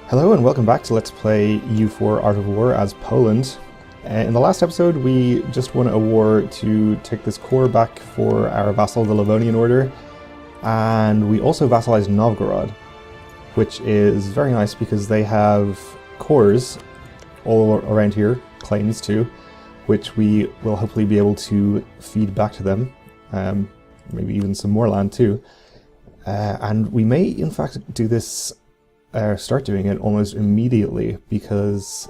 Hello and welcome back to Let's Play EU4 Art of War as Poland. In the last episode we just won a war to take this core back for our vassal, the Livonian Order, and we also vassalized Novgorod, which is very nice because they have cores all around here, claims too, which we will hopefully be able to feed back to them, maybe even some more land too. And we may in fact do this start doing it almost immediately because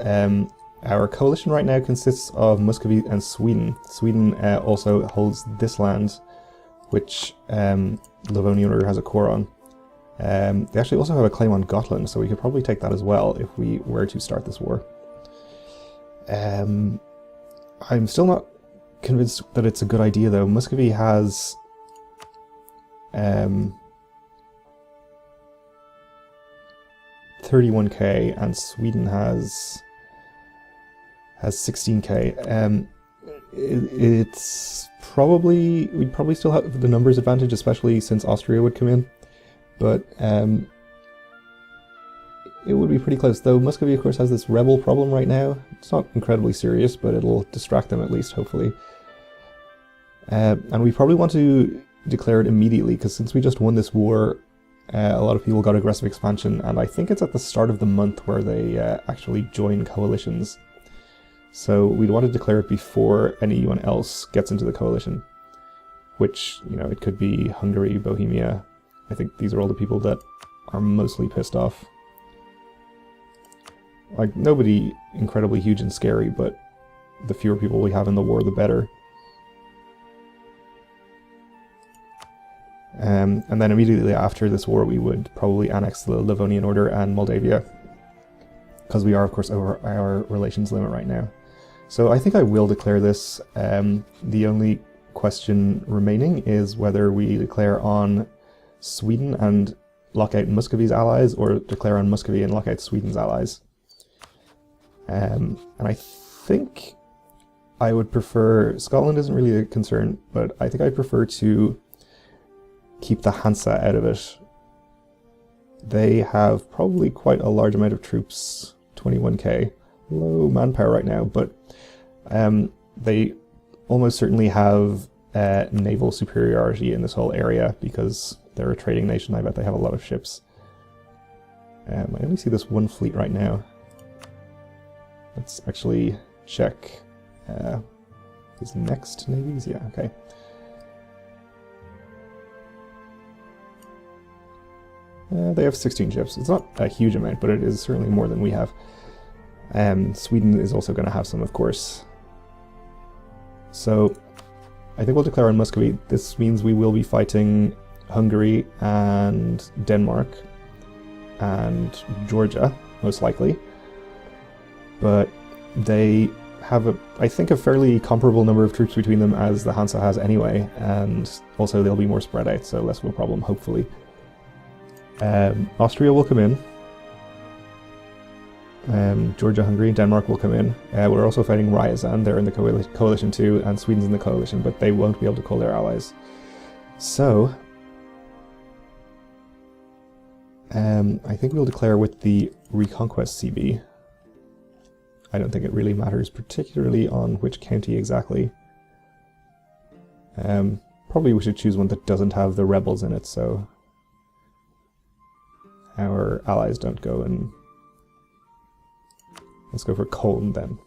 our coalition right now consists of Muscovy and Sweden. Sweden also holds this land, which Livonian Order has a core on. They actually also have a claim on Gotland, so we could probably take that as well if we were to start this war. I'm still not convinced that it's a good idea though. Muscovy has 31k and Sweden has 16k. It's probably, we'd probably still have the numbers advantage, especially since Austria would come in, but it would be pretty close. Though Muscovy of course has this rebel problem right now. It's not incredibly serious, but it'll distract them at least, hopefully. And we probably want to declare it immediately, because since we just won this war, a lot of people got aggressive expansion, and I think it's at the start of the month where they actually join coalitions. So we'd want to declare it before anyone else gets into the coalition, which, you know, it could be Hungary, Bohemia. I think these are all the people that are mostly pissed off. Like, nobody incredibly huge and scary, but the fewer people we have in the war, the better. And then immediately after this war we would probably annex the Livonian Order and Moldavia, because we are of course over our relations limit right now. So I think I will declare this. The only question remaining is whether we declare on Sweden and lock out Muscovy's allies, or declare on Muscovy and lock out Sweden's allies. And I think I would prefer, Scotland isn't really a concern, but I think I prefer to keep the Hansa out of it. They have probably quite a large amount of troops, 21k, low manpower right now, but they almost certainly have naval superiority in this whole area because they're a trading nation. I bet they have a lot of ships. I only see this one fleet right now. Let's actually check his next navies. Yeah, okay. They have 16 ships. It's not a huge amount, but it is certainly more than we have. Sweden is also going to have some, of course. So I think we'll declare on Muscovy. This means we will be fighting Hungary and Denmark and Georgia, most likely. But they have, I think, a fairly comparable number of troops between them as the Hansa has anyway, and also they'll be more spread out, so less of a problem, hopefully. Austria will come in. Georgia, Hungary, and Denmark will come in. We're also fighting Ryazan. They're in the coalition too, and Sweden's in the coalition, but they won't be able to call their allies. So, I think we'll declare with the Reconquest CB. I don't think it really matters particularly on which county exactly. Probably we should choose one that doesn't have the rebels in it, so our allies don't go, and let's go for Cologne then.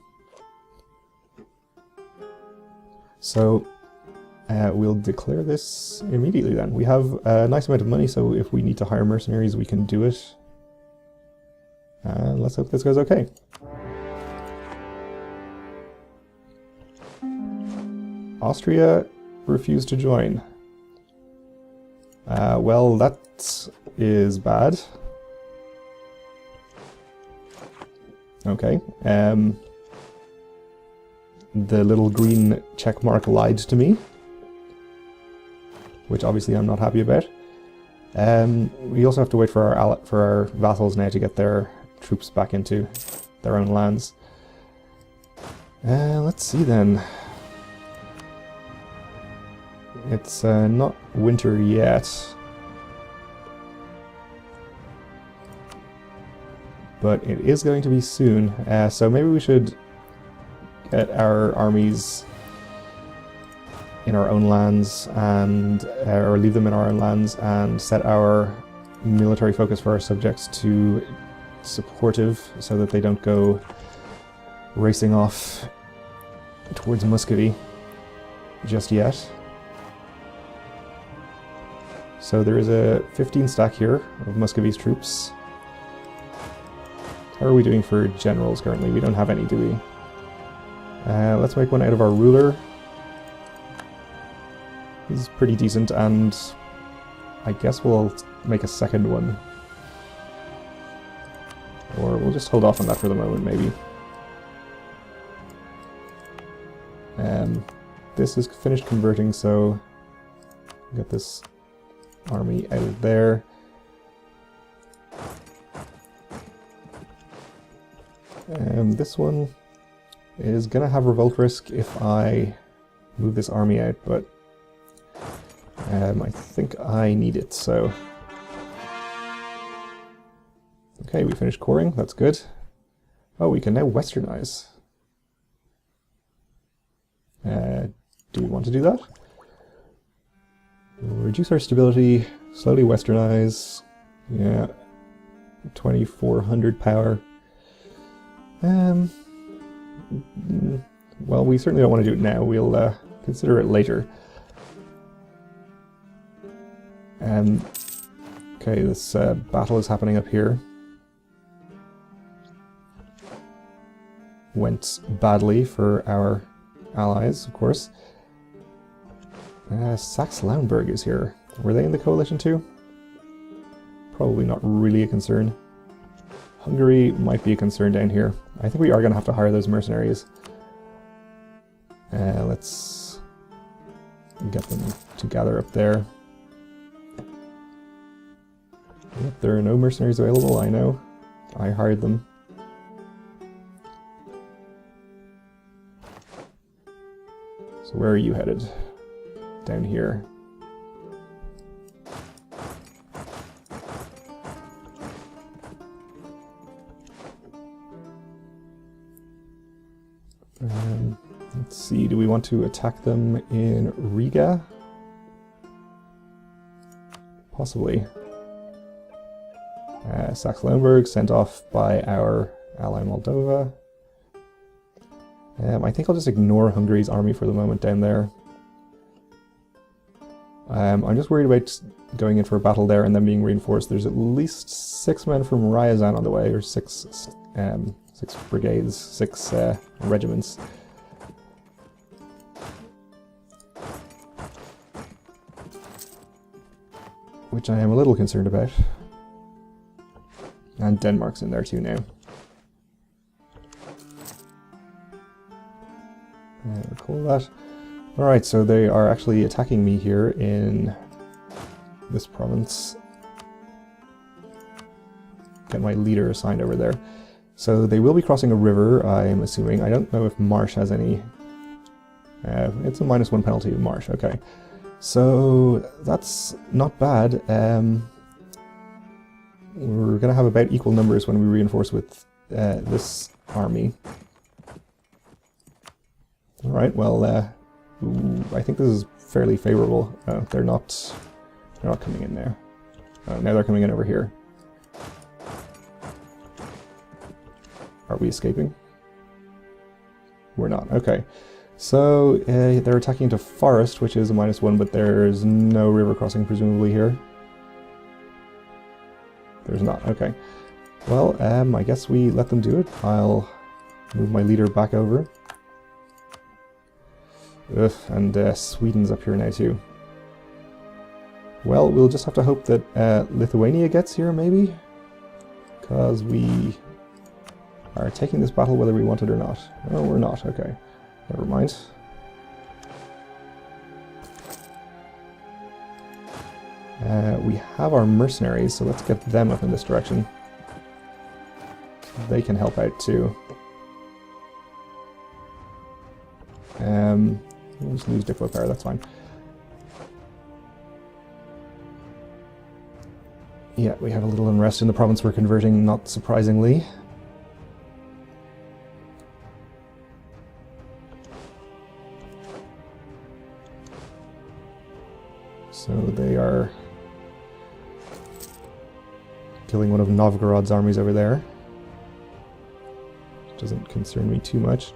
So we'll declare this immediately then. We have a nice amount of money, so if we need to hire mercenaries we can do it. And let's hope this goes okay. Austria refused to join. Well, that is bad. Okay. The little green check mark lied to me, which obviously I'm not happy about. We also have to wait for our vassals now to get their troops back into their own lands. Let's see then. It's not winter yet. but it is going to be soon. So maybe we should get our armies in our own lands, and or leave them in our own lands, and set our military focus for our subjects to supportive, so that they don't go racing off towards Muscovy just yet. So there is a 15 stack here of Muscovy's troops. How are we doing for generals currently? We don't have any, do we? Let's make one out of our ruler. He's pretty decent, and I guess we'll make a second one. Or we'll just hold off on that for the moment, maybe. This is finished converting, so get this army out of there. This one is gonna have revolt risk if I move this army out, but I think I need it, so... Okay, we finished coring, that's good. Oh, we can now westernize. Do we want to do that? Reduce our stability, slowly westernize. Yeah, 2400 power. Well, we certainly don't want to do it now. We'll consider it later. Okay, this battle is happening up here. Went badly for our allies, of course. Saxe-Lauenburg is here. Were they in the coalition too? Probably not really a concern. Hungary might be a concern down here. I think we are going to have to hire those mercenaries. Let's get them to gather up there. Yep, there are no mercenaries available, I know. I hired them. So where are you headed? Down here. Let's see, do we want to attack them in Riga? Possibly. Saxe-Lauenburg sent off by our ally Moldova. I think I'll just ignore Hungary's army for the moment down there. I'm just worried about going in for a battle there and then being reinforced. There's at least 6 men from Ryazan on the way, or 6 brigades, 6 regiments. Which I am a little concerned about. And Denmark's in there too now. Recall that. Alright, so they are actually attacking me here in this province. Get my leader assigned over there. So they will be crossing a river, I'm assuming. I don't know if Marsh has any... it's a -1 penalty to Marsh, okay. So that's not bad. We're going to have about equal numbers when we reinforce with this army. Alright, well, I think this is fairly favorable. Oh, they're not coming in there. Oh, now they're coming in over here. Are we escaping? We're not, okay. So, they're attacking into forest, which is a -1, but there's no river crossing, presumably, here. There's not, okay. Well, I guess we let them do it. I'll move my leader back over. Ugh, and Sweden's up here now too. Well, we'll just have to hope that Lithuania gets here, maybe? Because we are taking this battle whether we want it or not. No, we're not, okay. Never mind. We have our mercenaries, so let's get them up in this direction. They can help out too. We'll just lose diplo power, that's fine. Yeah, we have a little unrest in the province we're converting, not surprisingly. So they are killing one of Novgorod's armies over there. Doesn't concern me too much.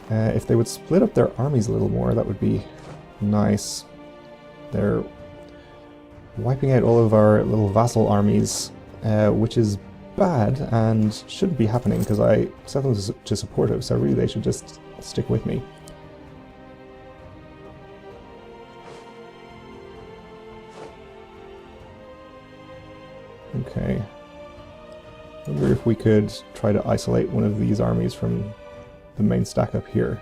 If they would split up their armies a little more, that would be nice. They're wiping out all of our little vassal armies, which is bad and shouldn't be happening because I set them to supportive, so really they should just stick with me. Okay. I wonder if we could try to isolate one of these armies from the main stack up here.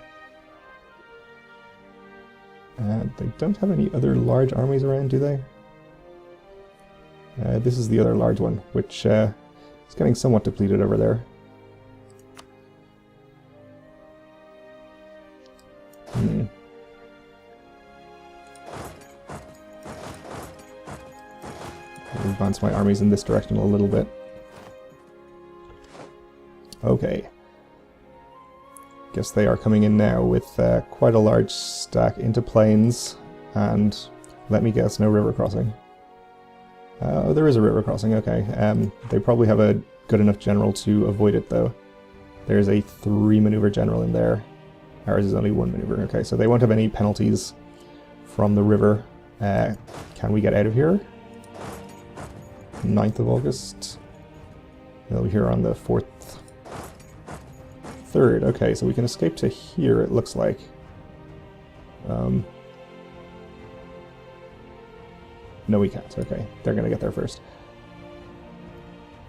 They don't have any other large armies around, do they? This is the other large one, which is getting somewhat depleted over there. I'll advance my armies in this direction a little bit. Okay. Guess they are coming in now with quite a large stack into plains, and let me guess, no river crossing. Oh, there is a river crossing, okay. They probably have a good enough general to avoid it, though. There's a 3-maneuver general in there. Ours is only 1 maneuver, okay, so they won't have any penalties from the river. Can we get out of here? 9th of August. They'll be here on the 4th. 3rd, okay, so we can escape to here, it looks like. No, we can't. Okay, they're going to get there first.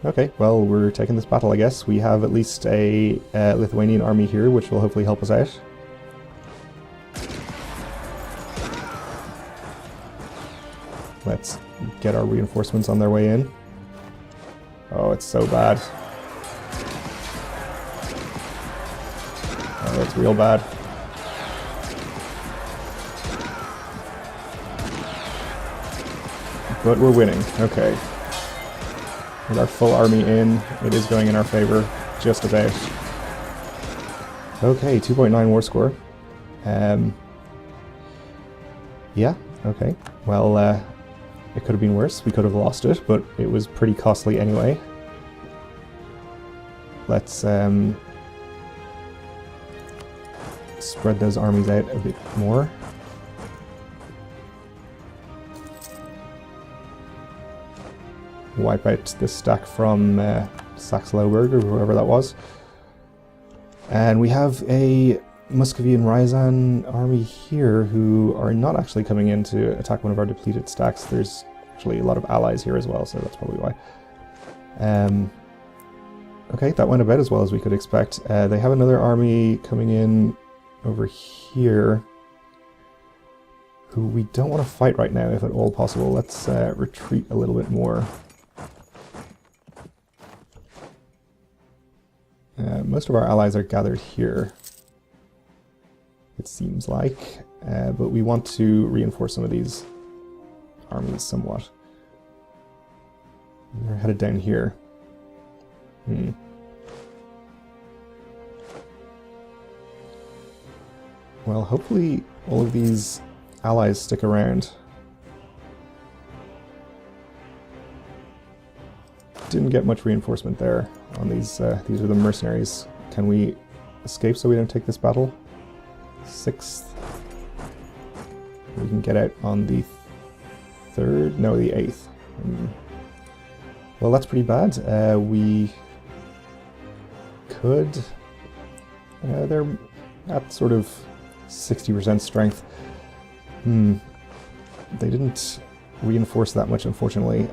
Okay, well, we're taking this battle, I guess. We have at least a Lithuanian army here, which will hopefully help us out. Let's get our reinforcements on their way in. Oh, it's so bad. Oh, it's real bad. But we're winning. Okay. With our full army in, it is going in our favor, just about. Okay, 2.9 war score. Yeah, okay. Well, it could have been worse. We could have lost it, but it was pretty costly anyway. Let's spread those armies out a bit more. Wipe out this stack from Saxe-Lauburg, or whoever that was. And we have a Muscovy and Ryazan army here who are not actually coming in to attack one of our depleted stacks. There's actually a lot of allies here as well, so that's probably why. Okay, that went about as well as we could expect. They have another army coming in over here who we don't want to fight right now, if at all possible. Let's retreat a little bit more. Most of our allies are gathered here, it seems like, but we want to reinforce some of these armies somewhat. They're headed down here. Well, hopefully all of these allies stick around. Didn't get much reinforcement there on these. These are the mercenaries. Can we escape so we don't take this battle? 6th. We can get out on the 3rd? No, the 8th. Well, that's pretty bad. We could... they're at sort of 60% strength. They didn't reinforce that much, unfortunately.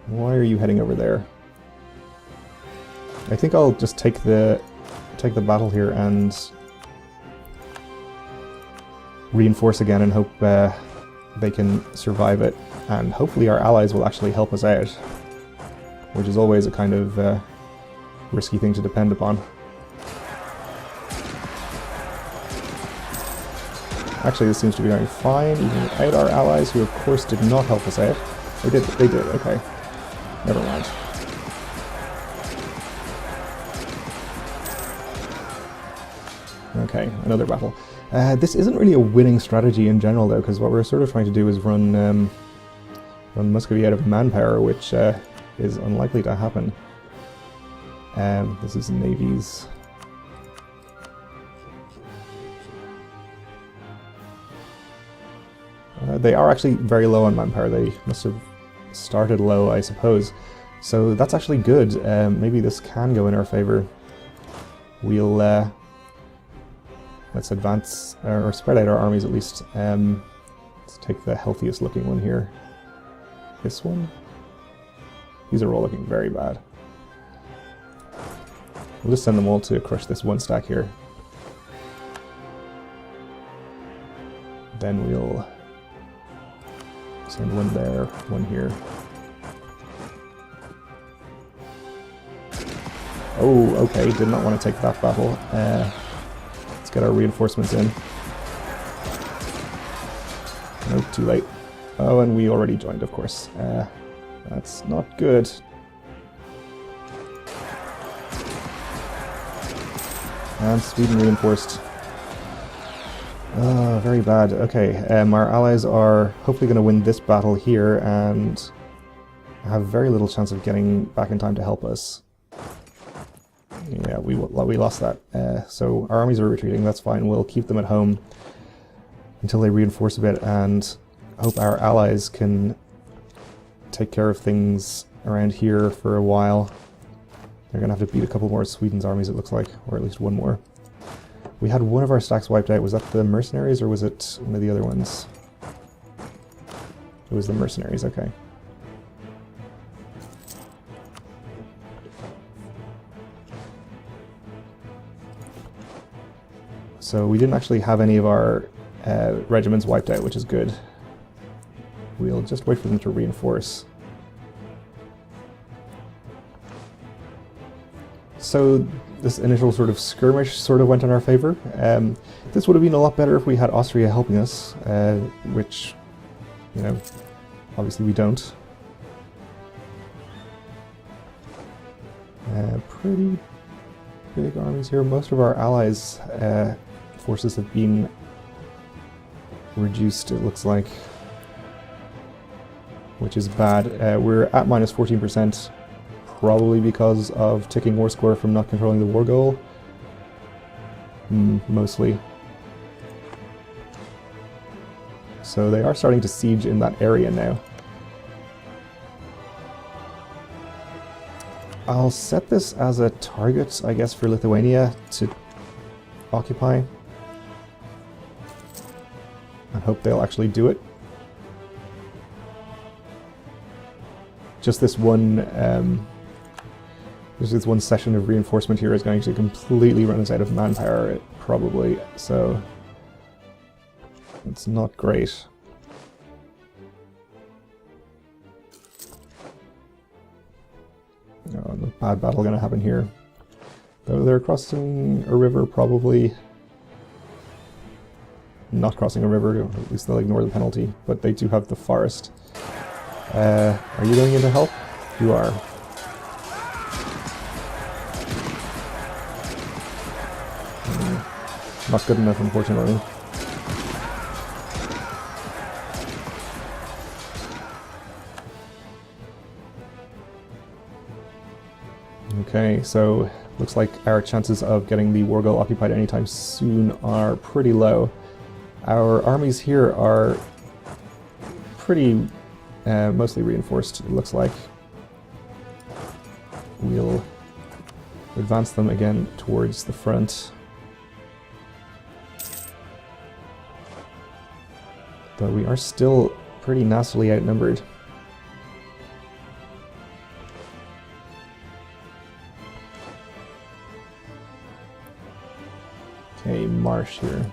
Why are you heading over there? I think I'll just take the battle here and reinforce again and hope they can survive it. And hopefully our allies will actually help us out, which is always a kind of risky thing to depend upon. Actually, this seems to be going fine, even without our allies, who of course did not help us out. They did, okay. Never mind. Okay, another battle. This isn't really a winning strategy in general, though, because what we're sort of trying to do is run Muscovy out of manpower, which is unlikely to happen. This is navies. They are actually very low on manpower. They must have started low, I suppose. So that's actually good. Maybe this can go in our favor. We'll let's advance or spread out our armies at least. Let's take the healthiest looking one here. This one. These are all looking very bad. We'll just send them all to crush this one stack here. Then we'll send one there, one here. Oh, okay, did not want to take that battle. Let's get our reinforcements in. Nope, too late. Oh, and we already joined, of course. That's not good. And Sweden reinforced. Very bad. Okay, our allies are hopefully going to win this battle here and have very little chance of getting back in time to help us. Yeah, we lost that. So our armies are retreating, that's fine. We'll keep them at home until they reinforce a bit and hope our allies can take care of things around here for a while. They're going to have to beat a couple more of Sweden's armies, it looks like, or at least one more. We had one of our stacks wiped out. Was that the mercenaries or was it one of the other ones? It was the mercenaries, okay. So we didn't actually have any of our regiments wiped out, which is good. We'll just wait for them to reinforce. So this initial sort of skirmish sort of went in our favor. This would have been a lot better if we had Austria helping us, which, you know, obviously we don't. Pretty big armies here. Most of our allies' forces have been reduced, it looks like, which is bad. We're at minus 14%. Probably because of ticking war score from not controlling the war goal. Mostly. So they are starting to siege in that area now. I'll set this as a target, I guess, for Lithuania to occupy. I hope they'll actually do it. Just this one this one session of reinforcement here is going to completely run us out of manpower, probably, so it's not great. Oh, a bad battle going to happen here. Though they're crossing a river, probably not crossing a river, at least they'll ignore the penalty, but they do have the forest. Are you going in to help? You are. Not good enough, unfortunately. Okay, so looks like our chances of getting the war goal occupied anytime soon are pretty low. Our armies here are pretty mostly reinforced, it looks like. We'll advance them again towards the front. But we are still pretty nastily outnumbered. Okay, marsh here.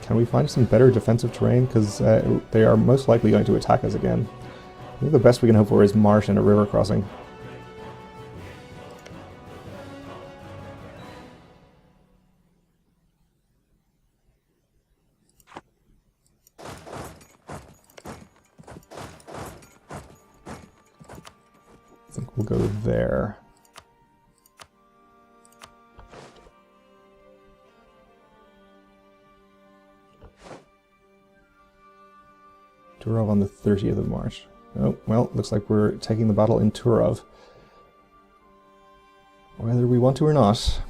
Can we find some better defensive terrain? Because they are most likely going to attack us again. I think the best we can hope for is marsh and a river crossing. I think we'll go there. Turov on the 30th of March. Oh, well, looks like we're taking the battle in Turov. Whether we want to or not.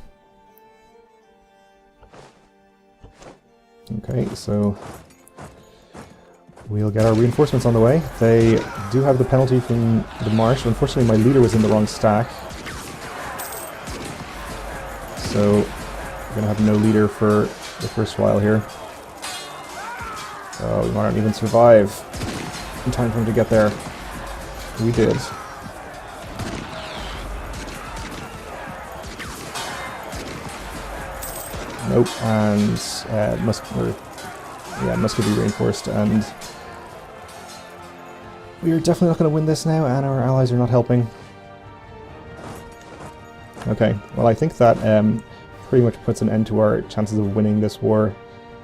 Okay, so we'll get our reinforcements on the way. They do have the penalty from the marsh. Unfortunately, my leader was in the wrong stack. So we're going to have no leader for the first while here. Oh, we might not even survive in time for him to get there. We did. Nope, and Muscovy reinforced, and we are definitely not going to win this now, and our allies are not helping. Okay, well I think that pretty much puts an end to our chances of winning this war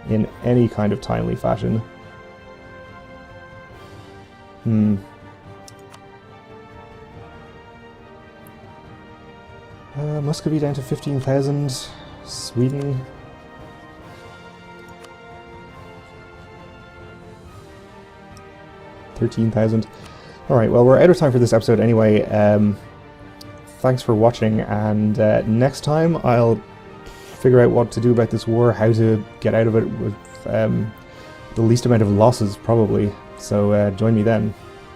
in any kind of timely fashion. Muscovy down to 15,000. Sweden. $13,000. Alright, well, we're out of time for this episode anyway. Thanks for watching, and next time I'll figure out what to do about this war, how to get out of it with the least amount of losses, probably. So join me then.